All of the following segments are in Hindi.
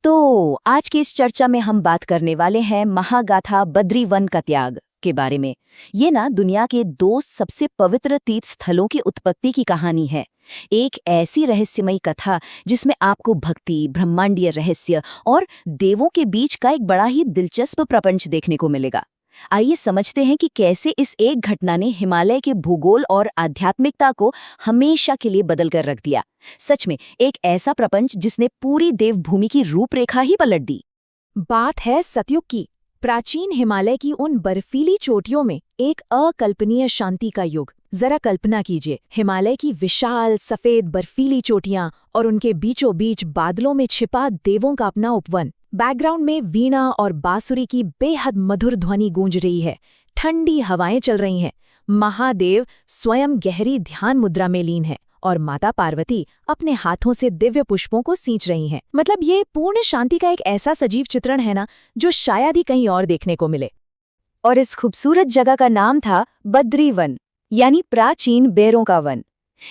तो आज की इस चर्चा में हम बात करने वाले हैं महागाथा बद्री वन का त्याग के बारे में। ये ना दुनिया के दो सबसे पवित्र तीर्थ स्थलों की उत्पत्ति की कहानी है। एक ऐसी रहस्यमयी कथा जिसमें आपको भक्ति, ब्रह्मांडीय रहस्य और देवों के बीच का एक बड़ा ही दिलचस्प प्रपंच देखने को मिलेगा। आइए समझते हैं कि कैसे इस एक घटना ने हिमालय के भूगोल और आध्यात्मिकता को हमेशा के लिए बदल कर रख दिया। सच में एक ऐसा प्रपंच जिसने पूरी देवभूमि की रूपरेखा ही पलट दी। बात है सतयुग की। प्राचीन हिमालय की उन बर्फीली चोटियों में एक अकल्पनीय शांति का युग। जरा कल्पना कीजिए, हिमालय की विशाल सफेद बर्फीली चोटियां और उनके बीचों बीच बादलों में छिपा देवों का अपना उपवन। बैकग्राउंड में वीणा और बांसुरी की बेहद मधुर ध्वनि गूंज रही है। ठंडी हवाएं चल रही हैं। महादेव स्वयं गहरी ध्यान मुद्रा में लीन है और माता पार्वती अपने हाथों से दिव्य पुष्पों को सींच रही हैं। मतलब ये पूर्ण शांति का एक ऐसा सजीव चित्रण है ना, जो शायद ही कहीं और देखने को मिले। और इस खूबसूरत जगह का नाम था बद्री वन, यानी प्राचीन बेरों का वन।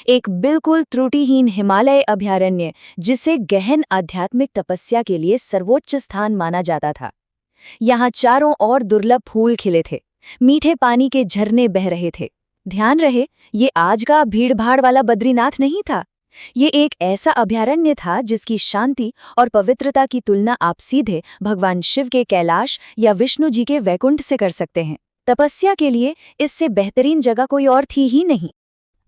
एक बिल्कुल त्रुटिहीन हिमालय अभयारण्य जिसे गहन आध्यात्मिक तपस्या के लिए सर्वोच्च स्थान माना जाता था। यहाँ चारों ओर दुर्लभ फूल खिले थे, मीठे पानी के झरने बह रहे थे। ध्यान रहे, ये आज का भीड़-भाड़ वाला बद्रीनाथ नहीं था। ये एक ऐसा अभयारण्य था जिसकी शांति और पवित्रता की तुलना आप सीधे भगवान शिव के कैलाश या विष्णु जी के वैकुंठ से कर सकते हैं। तपस्या के लिए इससे बेहतरीन जगह कोई और थी ही नहीं।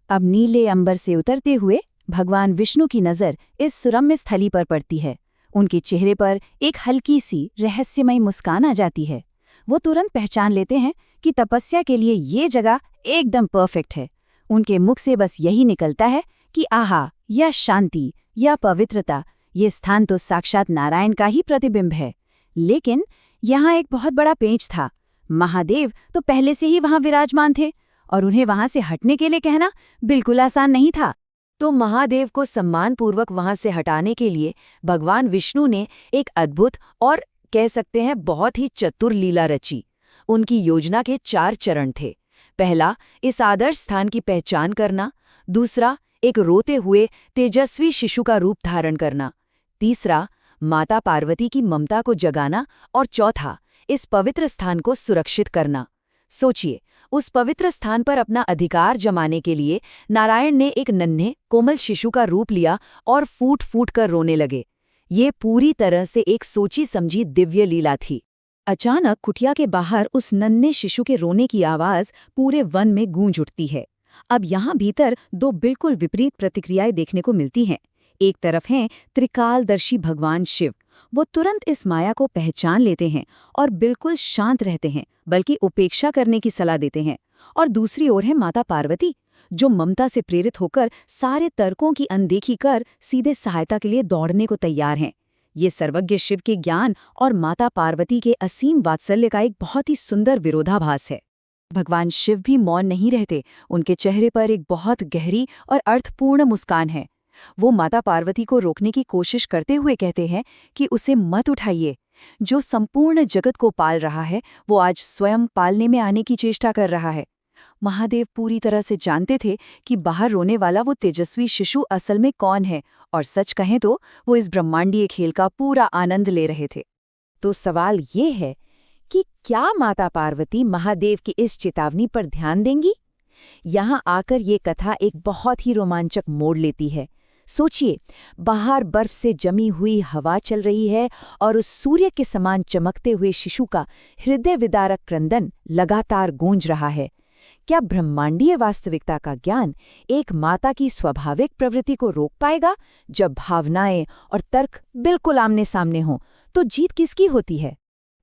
अब नीले अंबर से उतरते हुए भगवान विष्णु की नज़र इस सुरम्य स्थली पर पड़ती है। उनके चेहरे पर एक हल्की सी रहस्यमय मुस्कान आ जाती है। वो तुरंत पहचान लेते हैं कि तपस्या के लिए ये जगह एकदम परफेक्ट है। उनके मुख से बस यही निकलता है कि आहा, या शांति या पवित्रता, ये स्थान तो साक्षात नारायण का ही प्रतिबिंब है। लेकिन यहाँ एक बहुत बड़ा पेंच था। महादेव तो पहले से ही वहाँ विराजमान थे और उन्हें वहाँ से हटने के लिए कहना बिल्कुल आसान नहीं था। तो महादेव को सम्मानपूर्वक वहाँ से हटाने के लिए भगवान विष्णु ने एक अद्भुत और कह सकते हैं बहुत ही चतुर लीला रची। उनकी योजना के 4 चरण थे। पहला, इस आदर्श स्थान की पहचान करना। दूसरा, एक रोते हुए तेजस्वी शिशु का रूप धारण करना। तीसरा, माता पार्वती की ममता को जगाना। और चौथा, इस पवित्र स्थान को सुरक्षित करना। सोचिए, उस पवित्र स्थान पर अपना अधिकार जमाने के लिए नारायण ने एक नन्हे कोमल शिशु का रूप लिया और फूट फूट कर रोने लगे। ये पूरी तरह से एक सोची समझी दिव्य लीला थी। अचानक कुटिया के बाहर उस नन्हे शिशु के रोने की आवाज पूरे वन में गूंज उठती है। अब यहाँ भीतर 2 बिल्कुल विपरीत प्रतिक्रियाएं देखने को मिलती हैं। एक तरफ हैं त्रिकालदर्शी भगवान शिव। वो तुरंत इस माया को पहचान लेते हैं और बिल्कुल शांत रहते हैं, बल्कि उपेक्षा करने की सलाह देते हैं। और दूसरी ओर है माता पार्वती, जो ममता से प्रेरित होकर सारे तर्कों की अनदेखी कर सीधे सहायता के लिए दौड़ने को तैयार हैं। ये सर्वज्ञ शिव के ज्ञान और माता पार्वती के असीम वात्सल्य का एक बहुत ही सुंदर विरोधाभास है। भगवान शिव भी मौन नहीं रहते। उनके चेहरे पर एक बहुत गहरी और अर्थपूर्ण मुस्कान है। वो माता पार्वती को रोकने की कोशिश करते हुए कहते हैं कि उसे मत उठाइए। जो संपूर्ण जगत को पाल रहा है, वो आज स्वयं पालने में आने की चेष्टा कर रहा है। महादेव पूरी तरह से जानते थे कि बाहर रोने वाला वो तेजस्वी शिशु असल में कौन है, और सच कहें तो वो इस ब्रह्मांडीय खेल का पूरा आनंद ले रहे थे। तो सवाल ये है कि क्या माता पार्वती महादेव की इस चेतावनी पर ध्यान देंगी? यहाँ आकर ये कथा एक बहुत ही रोमांचक मोड़ लेती है। सोचिए, बाहर बर्फ से जमी हुई हवा चल रही है और उस सूर्य के समान चमकते हुए शिशु का हृदय विदारक क्रंदन लगातार गूंज रहा है। क्या ब्रह्मांडीय वास्तविकता का ज्ञान एक माता की स्वाभाविक प्रवृत्ति को रोक पाएगा? जब भावनाएं और तर्क बिल्कुल आमने सामने हों, तो जीत किसकी होती है?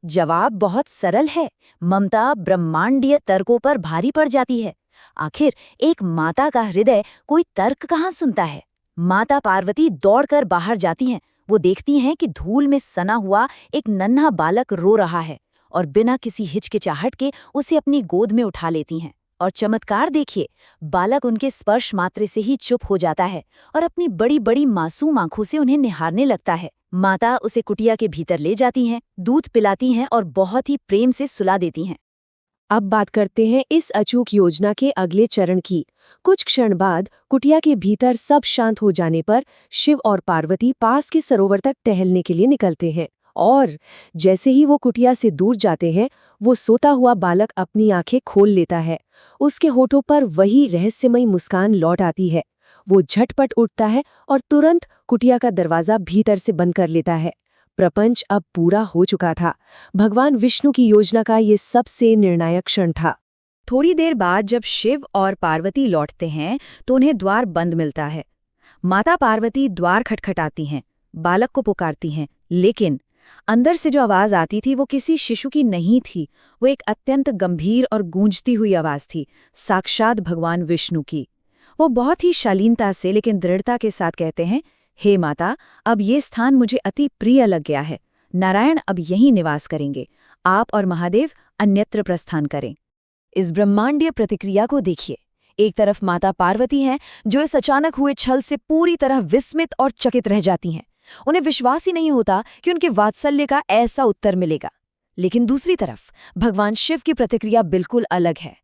जवाब बहुत सरल है। ममता ब्रह्मांडीय तर्कों पर भारी पड़ जाती है। आखिर एक माता का हृदय कोई तर्क कहाँ सुनता है? माता पार्वती दौड़कर बाहर जाती हैं। वो देखती हैं कि धूल में सना हुआ एक नन्हा बालक रो रहा है और बिना किसी हिचकिचाहट के उसे अपनी गोद में उठा लेती हैं। और चमत्कार देखिए, बालक उनके स्पर्श मात्र से ही चुप हो जाता है और अपनी बड़ी बड़ी मासूम आंखों से उन्हें निहारने लगता है। माता उसे कुटिया के भीतर ले जाती हैं, दूध पिलाती हैं और बहुत ही प्रेम से सुला देती हैं। अब बात करते हैं इस अचूक योजना के अगले चरण की। कुछ क्षण बाद कुटिया के भीतर सब शांत हो जाने पर शिव और पार्वती पास के सरोवर तक टहलने के लिए निकलते हैं और जैसे ही वो कुटिया से दूर जाते हैं, वो सोता हुआ बालक अपनी आंखें खोल लेता है। उसके होठों पर वही रहस्यमयी मुस्कान लौट आती है। वो झटपट उठता है और तुरंत कुटिया का दरवाजा भीतर से बंद कर लेता है। प्रपंच अब पूरा हो चुका था। भगवान विष्णु की योजना का ये सबसे निर्णायक क्षण था। थोड़ी देर बाद जब शिव और पार्वती लौटते हैं तो उन्हें द्वार बंद मिलता है। माता पार्वती द्वार खटखटाती हैं, बालक को पुकारती हैं, लेकिन अंदर से जो आवाज आती थी वो किसी शिशु की नहीं थी। वो एक अत्यंत गंभीर और गूंजती हुई आवाज थी, साक्षात भगवान विष्णु की। वो बहुत ही शालीनता से लेकिन दृढ़ता के साथ कहते हैं, हे माता, अब ये स्थान मुझे अति प्रिय लग गया है। नारायण अब यहीं निवास करेंगे। आप और महादेव अन्यत्र प्रस्थान करें। इस ब्रह्मांडीय प्रतिक्रिया को देखिए। एक तरफ माता पार्वती हैं जो इस अचानक हुए छल से पूरी तरह विस्मित और चकित रह जाती हैं। उन्हें विश्वास ही नहीं होता कि उनके वात्सल्य का ऐसा उत्तर मिलेगा। लेकिन दूसरी तरफ भगवान शिव की प्रतिक्रिया बिल्कुल अलग है।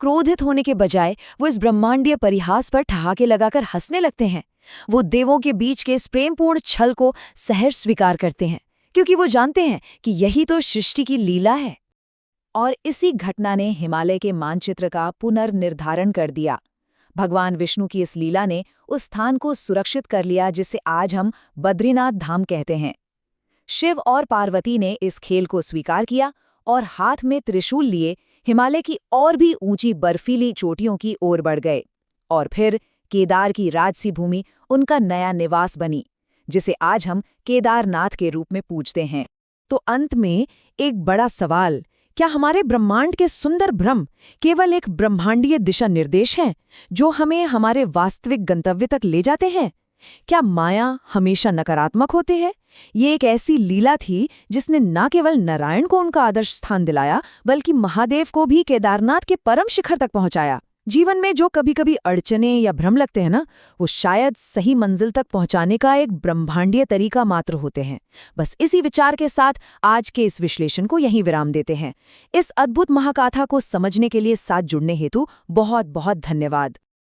क्रोधित होने के बजाय वो इस ब्रह्मांडीय परिहास पर ठहाके लगाकर हंसने लगते हैं। वो देवों के बीच के इस प्रेमपूर्ण छल को सहर्ष स्वीकार करते हैं, क्योंकि वो जानते हैं कि यही तो सृष्टि की लीला है। और इसी घटना ने हिमालय के मानचित्र का पुनर्निर्धारण कर दिया। भगवान विष्णु की इस लीला ने उस स्थान को सुरक्षित कर लिया जिसे आज हम बद्रीनाथ धाम कहते हैं। शिव और पार्वती ने इस खेल को स्वीकार किया और हाथ में त्रिशूल लिए हिमालय की और भी ऊंची बर्फीली चोटियों की ओर बढ़ गए। और फिर केदार की राजसी भूमि उनका नया निवास बनी, जिसे आज हम केदारनाथ के रूप में पूजते हैं। तो अंत में एक बड़ा सवाल, क्या हमारे ब्रह्मांड के सुंदर भ्रम केवल एक ब्रह्मांडीय दिशा निर्देश हैं जो हमें हमारे वास्तविक गंतव्य तक ले जाते हैं? क्या माया हमेशा नकारात्मक होते हैं? ये एक ऐसी लीला थी जिसने न केवल नारायण को उनका आदर्श स्थान दिलाया, बल्कि महादेव को भी केदारनाथ के परम शिखर तक पहुंचाया। जीवन में जो कभी कभी अड़चने या भ्रम लगते हैं ना, वो शायद सही मंजिल तक पहुंचाने का एक ब्रह्मांडीय तरीका मात्र होते हैं। बस इसी विचार के साथ आज के इस विश्लेषण को यहीं विराम देते हैं। इस अद्भुत महाकाथा को समझने के लिए साथ जुड़ने हेतु बहुत बहुत धन्यवाद।